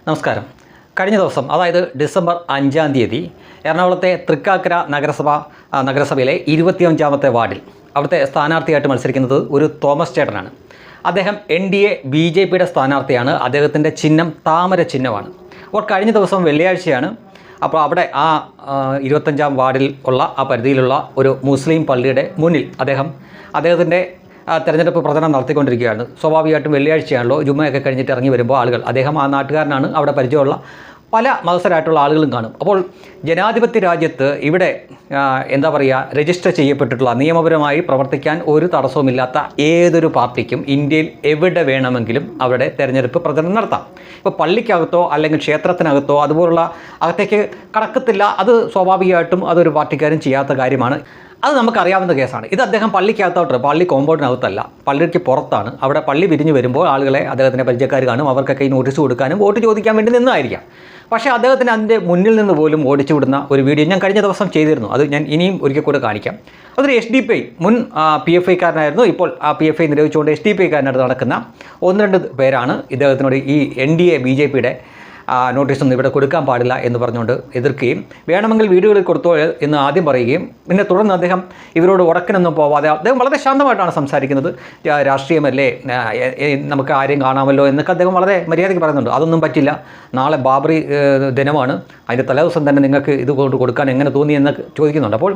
നമസ്കാരം. കഴിഞ്ഞ ദിവസം അതായത് ഡിസംബർ 5-ാം തീയതി എറണാകുളത്തെ തൃക്കാക്കര നഗരസഭയിലെ 25-ാമത്തെ വാർഡിൽ അവിടുത്തെ സ്ഥാനാർത്ഥിയായിട്ട് മത്സരിക്കുന്നത് ഒരു തോമസ് ചേട്ടനാണ്. അദ്ദേഹം NDA BJPയുടെ സ്ഥാനാർത്ഥിയാണ്. അദ്ദേഹത്തിൻ്റെ ചിഹ്നം താമര ചിഹ്നമാണ്. അപ്പോൾ കഴിഞ്ഞ ദിവസം വെള്ളിയാഴ്ചയാണ്. അപ്പോൾ അവിടെ ആ 25-ാം വാർഡിൽ ഉള്ള ആ പരിധിയിലുള്ള ഒരു മുസ്ലിം പള്ളിയുടെ മുന്നിൽ അദ്ദേഹത്തിൻ്റെ തെരഞ്ഞെടുപ്പ് പ്രചരണം നടത്തിക്കൊണ്ടിരിക്കുകയാണ്. സ്വാഭാവികമായിട്ടും വെള്ളിയാഴ്ചയാണല്ലോ, ജുമ്മയൊക്കെ കഴിഞ്ഞിട്ട് ഇറങ്ങി വരുമ്പോൾ അദ്ദേഹം ആ നാട്ടുകാരനാണ്, അവിടെ പരിചയമുള്ള പല മതസ്ഥരായിട്ടുള്ള ആളുകളും കാണും. അപ്പോൾ ജനാധിപത്യ രാജ്യത്ത് ഇവിടെ രജിസ്റ്റർ ചെയ്യപ്പെട്ടിട്ടുള്ള നിയമപരമായി പ്രവർത്തിക്കാൻ ഒരു തടസ്സവുമില്ലാത്ത ഏതൊരു പാർട്ടിക്കും ഇന്ത്യയിൽ എവിടെ വേണമെങ്കിലും അവരുടെ തെരഞ്ഞെടുപ്പ് പ്രചരണം നടത്താം. ഇപ്പോൾ പള്ളിക്കകത്തോ അല്ലെങ്കിൽ ക്ഷേത്രത്തിനകത്തോ അതുപോലുള്ള അകത്തേക്ക് കടക്കത്തില്ല. അത് സ്വാഭാവികമായിട്ടും അതൊരു പാർട്ടിക്കാരും ചെയ്യാത്ത കാര്യമാണ്. അത് നമുക്കറിയാവുന്ന കേസാണ്. ഇത് അദ്ദേഹം പള്ളിക്കകത്തോട്ട്, പള്ളി കോമ്പൗണ്ടിനകത്തല്ല, പള്ളിക്ക് പുറത്താണ്. അവിടെ പള്ളി പിരിഞ്ഞ് വരുമ്പോൾ ആളുകളെ അദ്ദേഹത്തിൻ്റെ പരിചയക്കാർ കാണും. അവർക്കൊക്കെ ഈ നോട്ടീസ് കൊടുക്കാനും വോട്ട് ചോദിക്കാൻ വേണ്ടി നിന്നായിരിക്കാം. പക്ഷേ അദ്ദേഹത്തിന് അതിൻ്റെ മുന്നിൽ നിന്ന് പോലും ഓടിച്ചു വിടുന്ന ഒരു വീഡിയോ ഞാൻ കഴിഞ്ഞ ദിവസം ചെയ്തിരുന്നു. അത് ഞാൻ ഇനിയും ഒരിക്കൽ കൂടെ കാണിക്കാം. അതൊരു SDPI മുൻ PFIക്കാരനായിരുന്നു. ഇപ്പോൾ ആ PFI നിരോധിച്ചുകൊണ്ട് SDPIക്കാരനടുത്ത് നടക്കുന്ന 1-2 പേരാണ് ഇദ്ദേഹത്തിനോട് ഈ NDA BJPയുടെ നോട്ടീസൊന്നും ഇവിടെ കൊടുക്കാൻ പാടില്ല എന്ന് പറഞ്ഞുകൊണ്ട് എതിർക്കുകയും വേണമെങ്കിൽ വീടുകളിൽ കൊടുത്തോ എന്ന് ആദ്യം പറയുകയും പിന്നെ തുടർന്ന് അദ്ദേഹം ഇവരോട് ഉടക്കിനൊന്നും പോവാതെ അദ്ദേഹം വളരെ ശാന്തമായിട്ടാണ് സംസാരിക്കുന്നത്. രാഷ്ട്രീയമല്ലേ, നമുക്ക് ആരെയും കാണാമല്ലോ എന്നൊക്കെ അദ്ദേഹം വളരെ മര്യാദയ്ക്ക് പറയുന്നുണ്ട്. അതൊന്നും പറ്റില്ല, നാളെ ബാബറി ദിനമാണ്, അതിൻ്റെ തലേദിവസം തന്നെ നിങ്ങൾക്ക് ഇത് കൊണ്ട് കൊടുക്കാൻ എങ്ങനെ തോന്നി എന്ന് ചോദിക്കുന്നുണ്ട്. അപ്പോൾ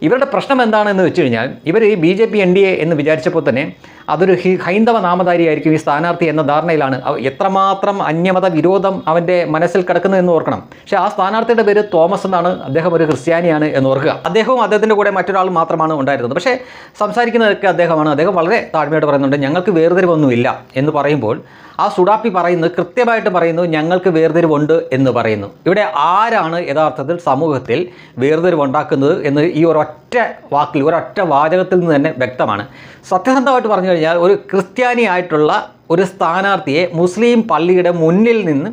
ഇവരുടെ പ്രശ്നം എന്താണെന്ന് വെച്ച് കഴിഞ്ഞാൽ ഇവർ ഈ BJP NDA എന്ന് വിചാരിച്ചപ്പോൾ തന്നെ അതൊരു ഹൈന്ദവ നാമധാരിയായിരിക്കും ഈ സ്ഥാനാർത്ഥി എന്ന ധാരണയിലാണ്. എത്രമാത്രം അന്യമത വിരോധം അവൻ്റെ മനസ്സിൽ കിടക്കുന്നത് എന്ന് ഓർക്കണം. പക്ഷേ ആ സ്ഥാനാർത്ഥിയുടെ പേര് തോമസ് എന്നാണ്. അദ്ദേഹം ഒരു ക്രിസ്ത്യാനിയാണ് എന്ന് ഓർക്കുക. അദ്ദേഹവും അദ്ദേഹത്തിൻ്റെ കൂടെ മറ്റൊരാൾ മാത്രമാണ് ഉണ്ടായിരുന്നത്. പക്ഷേ സംസാരിക്കുന്നതൊക്കെ അദ്ദേഹമാണ്. അദ്ദേഹം വളരെ താഴ്മയോട് പറയുന്നുണ്ട്, ഞങ്ങൾക്ക് വേർതിരിവൊന്നുമില്ല എന്ന് പറയുമ്പോൾ ആ സുഡാപ്പി പറയുന്നത് കൃത്യമായിട്ട് പറയുന്നു, ഞങ്ങൾക്ക് വേർതിരിവുണ്ട് എന്ന് പറയുന്നു. ഇവിടെ ആരാണ് യഥാർത്ഥത്തിൽ സമൂഹത്തിൽ വേർതിരിവുണ്ടാക്കുന്നത് എന്ന് ഈ ഒരൊറ്റ വാക്കിൽ, ഒരൊറ്റ വാചകത്തിൽ നിന്ന് തന്നെ വ്യക്തമാണ്. സത്യസന്ധമായിട്ട് പറഞ്ഞു കഴിഞ്ഞാൽ ഒരു ക്രിസ്ത്യാനിയായിട്ടുള്ള ഒരു സ്ഥാനാർത്ഥിയെ മുസ്ലിം പള്ളിയുടെ മുന്നിൽ നിന്ന്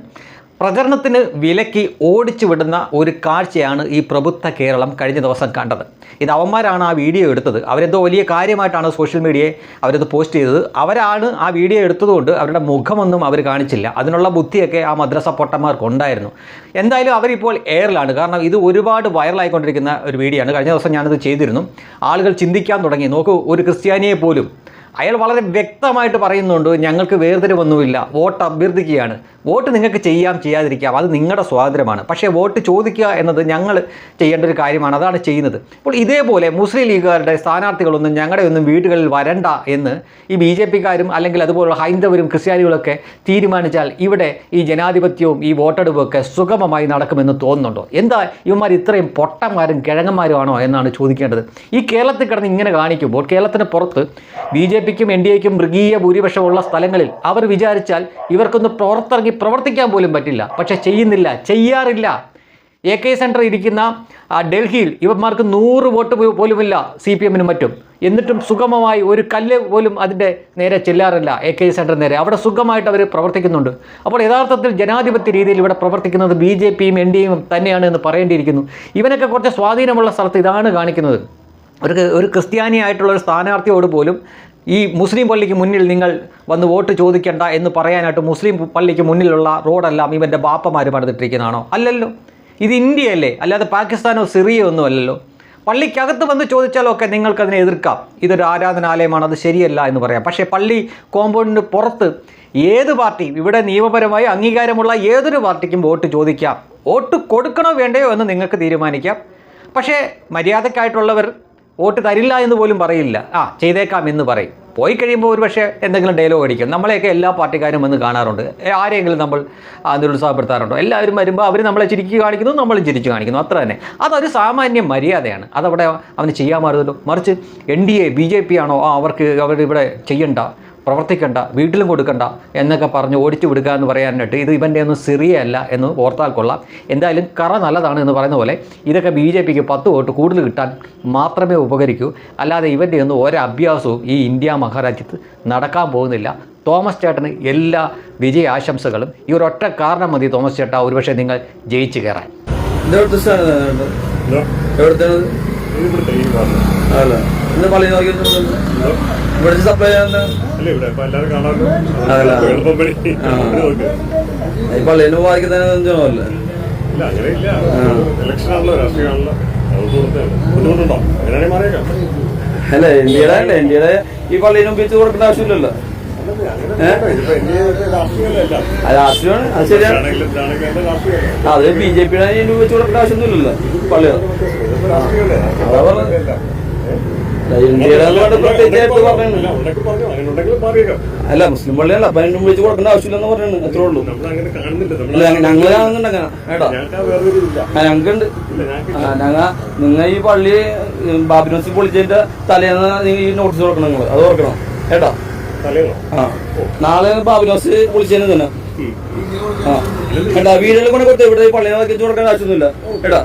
പ്രചരണത്തിന് വിലക്കി ഓടിച്ചു വിടുന്ന ഒരു കാഴ്ചയാണ് ഈ പ്രബുദ്ധ കേരളം കഴിഞ്ഞ ദിവസം കണ്ടത്. ഇത് അവന്മാരാണ് ആ വീഡിയോ എടുത്തത്. അവരെന്തോ വലിയ കാര്യമായിട്ടാണ് സോഷ്യൽ മീഡിയയെ അവരത് പോസ്റ്റ് ചെയ്തത്. അവരാണ് ആ വീഡിയോ എടുത്തതുകൊണ്ട് അവരുടെ മുഖമൊന്നും അവർ കാണിച്ചില്ല. അതിനുള്ള ബുദ്ധിയൊക്കെ ആ മദ്രസ പൊട്ടന്മാർക്ക് ഉണ്ടായിരുന്നു. എന്തായാലും അവരിപ്പോൾ എയറിലാണ്. കാരണം ഇത് ഒരുപാട് വൈറലായിക്കൊണ്ടിരിക്കുന്ന ഒരു വീഡിയോ ആണ്. കഴിഞ്ഞ ദിവസം ഞാനത് ചെയ്തിരുന്നു. ആളുകൾ ചിന്തിക്കാൻ തുടങ്ങി. നോക്കൂ, ഒരു ക്രിസ്ത്യാനിയെ പോലും അയാൾ വളരെ വ്യക്തമായിട്ട് പറയുന്നുണ്ട്, ഞങ്ങൾക്ക് വേർതിരിവൊന്നുമില്ല, വോട്ട് അഭ്യർത്ഥിക്കുകയാണ്. വോട്ട് നിങ്ങൾക്ക് ചെയ്യാതിരിക്കാം, അത് നിങ്ങളുടെ സ്വാതന്ത്ര്യമാണ്. പക്ഷേ വോട്ട് ചോദിക്കുക എന്നത് ഞങ്ങൾ ചെയ്യേണ്ട ഒരു കാര്യമാണ്. അതാണ് ചെയ്യുന്നത്. അപ്പോൾ ഇതേപോലെ മുസ്ലിം ലീഗുകാരുടെ സ്ഥാനാർത്ഥികളൊന്നും ഞങ്ങളുടെ ഒന്നും വീടുകളിൽ വരണ്ട എന്ന് ഈ BJPക്കാരും അല്ലെങ്കിൽ അതുപോലുള്ള ഹൈന്ദവരും ക്രിസ്ത്യാനികളൊക്കെ തീരുമാനിച്ചാൽ ഇവിടെ ഈ ജനാധിപത്യവും ഈ വോട്ടെടുപ്പും ഒക്കെ സുഗമമായി നടക്കുമെന്ന് തോന്നുന്നുണ്ടോ? എന്താ ഇവന്മാർ ഇത്രയും പൊട്ടന്മാരും കിഴങ്ങന്മാരുമാണോ എന്നാണ് ചോദിക്കേണ്ടത്. ഈ കേരളത്തിൽ കിടന്ന് ഇങ്ങനെ കാണിക്കുമ്പോൾ കേരളത്തിന് പുറത്ത് BJPക്കും NDAക്കും മൃഗീയ ഭൂരിപക്ഷമുള്ള സ്ഥലങ്ങളിൽ അവർ വിചാരിച്ചാൽ ഇവർക്കൊന്ന് പുറത്തിറങ്ങി പ്രവർത്തിക്കാൻ പോലും പറ്റില്ല. പക്ഷേ ചെയ്യാറില്ല. AK സെൻറ്റർ ഇരിക്കുന്ന ഡൽഹിയിൽ ഇവന്മാർക്ക് 100 വോട്ട് പോലുമില്ല CPMനും മറ്റും. എന്നിട്ടും സുഗമമായി ഒരു കല്ല് പോലും അതിൻ്റെ നേരെ ചെല്ലാറില്ല AK സെൻറ്റർ നേരെ. അവിടെ സുഖമായിട്ട് അവർ പ്രവർത്തിക്കുന്നുണ്ട്. അപ്പോൾ യഥാർത്ഥത്തിൽ ജനാധിപത്യ രീതിയിൽ ഇവിടെ പ്രവർത്തിക്കുന്നത് BJPയും NDAയും തന്നെയാണ് എന്ന് പറയേണ്ടിയിരിക്കുന്നു. ഇവനൊക്കെ കുറച്ച് സ്വാധീനമുള്ള സ്ഥലത്ത് ഇതാണ് കാണിക്കുന്നത്. ഒരു ക്രിസ്ത്യാനിയായിട്ടുള്ള ഒരു സ്ഥാനാർത്ഥിയോട് പോലും ഈ മുസ്ലിം പള്ളിക്ക് മുന്നിൽ നിങ്ങൾ വന്ന് വോട്ട് ചോദിക്കേണ്ട എന്ന് പറയാനായിട്ട് മുസ്ലിം പള്ളിക്ക് മുന്നിലുള്ള റോഡെല്ലാം ഇവൻ്റെ ബാപ്പമാർ പണിതിട്ടിരിക്കുന്നതാണോ? അല്ലല്ലോ. ഇത് ഇന്ത്യയല്ലേ, അല്ലാതെ പാകിസ്ഥാനോ സിറിയോ ഒന്നും അല്ലല്ലോ. പള്ളിക്കകത്ത് വന്ന് ചോദിച്ചാലൊക്കെ നിങ്ങൾക്കതിനെ എതിർക്കാം. ഇതൊരു ആരാധനാലയമാണ്, അത് ശരിയല്ല എന്ന് പറയാം. പക്ഷേ പള്ളി കോമ്പൗണ്ടിന് പുറത്ത് ഏത് പാർട്ടിയും, ഇവിടെ നിയമപരമായി അംഗീകാരമുള്ള ഏതൊരു പാർട്ടിക്കും വോട്ട് ചോദിക്കാം. വോട്ട് കൊടുക്കണോ വേണ്ടയോ എന്ന് നിങ്ങൾക്ക് തീരുമാനിക്കാം. പക്ഷേ മര്യാദക്കായിട്ടുള്ളവർ വോട്ട് തരില്ല എന്ന് പോലും പറയില്ല. ചെയ്തേക്കാം എന്ന് പറയും. പോയി കഴിയുമ്പോൾ ഒരു പക്ഷേ എന്തെങ്കിലും ഡയലോഗ് അടിക്കും. നമ്മളെയൊക്കെ എല്ലാ പാർട്ടിക്കാരും വന്ന് കാണാറുണ്ട്. ആരെങ്കിലും നമ്മൾ നിരുത്സാഹപ്പെടുത്താറുണ്ടോ? എല്ലാവരും വരുമ്പോൾ അവർ നമ്മളെ ചിരിച്ചു കാണിക്കുന്നു, നമ്മളും ചിരിച്ചു കാണിക്കുന്നു, അത്ര തന്നെ. അതൊരു സാമാന്യ മര്യാദയാണ്. അതവിടെ അവന് ചെയ്യാമായിരുന്നല്ലോ. മറിച്ച് NDA BJP ആണോ അവരിവിടെ ചെയ്യണ്ട, പ്രവർത്തിക്കണ്ട, വീട്ടിലും കൊടുക്കണ്ട എന്നൊക്കെ പറഞ്ഞ് ഓടിച്ചു വിടുക എന്ന് പറയാനായിട്ട് ഇത് ഇവൻ്റെ ഒന്നും സിറിയല്ല എന്ന് ഓർത്താൽ കൊള്ളാം. എന്തായാലും കറ നല്ലതാണ് എന്ന് പറയുന്ന പോലെ ഇതൊക്കെ BJPക്ക് 10 വോട്ട് കൂടുതൽ കിട്ടാൻ മാത്രമേ ഉപകരിക്കൂ. അല്ലാതെ ഇവൻ്റെ ഒന്നും ഒരഭ്യാസവും ഈ ഇന്ത്യ മഹാരാജ്യത്ത് നടക്കാൻ പോകുന്നില്ല. തോമസ് ചേട്ടന് എല്ലാ വിജയാശംസകളും. ഈ ഒരൊറ്റ കാരണം മതി തോമസ് ചേട്ടാ ഒരുപക്ഷെ നിങ്ങൾ ജയിച്ചു കയറാൻ. ഇവിടെ സപ്ലൈ ചെയ്യാൻ ഈ പള്ളിനെ ബാധിക്കുന്നതിനല്ലേ? ഇല്ല, അങ്ങനെയില്ല. ഇലക്ഷൻ ആണല്ലോ, രാഷ്ട്രീയമാണല്ലോ, അതുകൊണ്ട് കൊടുത്തതാണ്. ബുദ്ധിമുട്ടുണ്ടോ? അങ്ങനെയാണെങ്കിൽ മാറിയേക്കാം. അല്ല, ഇന്ത്യയുടെ ഈ പള്ളിനെ ഉപയോഗിച്ച് കൊടുക്കേണ്ട ആവശ്യമില്ലല്ലോ. രാഷ്ട്രീയമാണ്, അത് ശരിയാണ്. അത് BJP ഉപയോഗിച്ച് കൊടുക്കേണ്ട ആവശ്യമൊന്നുമില്ലല്ലോ പള്ളികൾ. ഇന്ത്യയുടെ പ്രത്യേകിച്ച് പറഞ്ഞു. അല്ല, മുസ്ലിം പള്ളിയല്ല, അപ്പൊ അതിന് ഉപയോഗിച്ച് കൊടുക്കേണ്ട ആവശ്യമില്ലെന്ന് പറയുന്നത്. അത്രേ ഉള്ളൂ. ഞങ്ങൾ കാണുന്നുണ്ട് അങ്ങനെ കേട്ടോ. ഞങ്ങൾക്കുണ്ട്. നിങ്ങൾ ഈ പള്ളി ബാബിനോസ് പൊളിച്ചതിന്റെ തലേന്ന് നിങ്ങൾ ഈ നോട്ടീസ് കൊടുക്കണം. നിങ്ങൾ അത് ഓർക്കണം കേട്ടോ. നാളെ ബാബിനോസ് പൊളിച്ചതിന് തന്നെ കേട്ടാ. വീടുകളിൽ കൊണ്ട് കൊടുത്ത് ഇവിടെ പള്ളിനെ വയ്ച്ചു കൊടുക്കേണ്ട ആവശ്യമൊന്നുമില്ല കേട്ടാ.